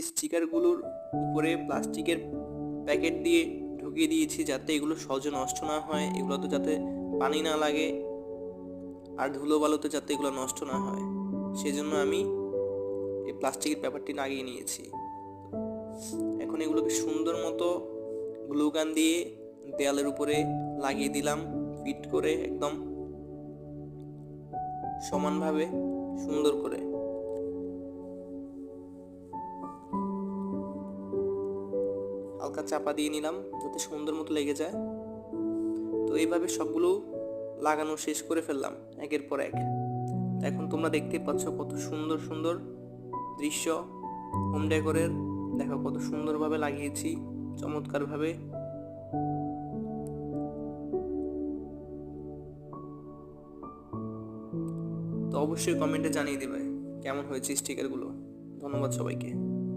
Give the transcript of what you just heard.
স্টিকারগুলোর উপরে প্লাস্টিকের প্যাকেট দিয়ে ঢুকিয়ে দিয়েছি যাতে এগুলো সহজে নষ্ট না হয়, এগুলোতে যাতে পানি না লাগে আর ধুলো বালুতে যাতে এগুলো নষ্ট না হয়, সেজন্য আমি এই প্লাস্টিকের পেপারটি লাগিয়ে নিয়েছি। এখন এগুলোকে সুন্দর মতো গ্লু গান দিয়ে দেয়ালের উপরে লাগিয়ে দিলাম, ফিট করে একদম সমানভাবে সুন্দর করে। হালকা চাপা দিয়ে নিলাম যাতে সুন্দর মতো লেগে যায়। তো এইভাবে সবগুলো লাগানো শেষ করে ফেললাম একের পর এক। এখন তোমরা দেখতেই পাচ্ছ কত সুন্দর সুন্দর দৃশ্য হোম ডেকোরের। দেখো কত সুন্দরভাবে লাগিয়েছি, চমৎকারভাবে। তো অবশ্যই কমেন্টে জানিয়ে দিবে কেমন হয়েছে স্টিকারগুলো। ধন্যবাদ সবাইকে।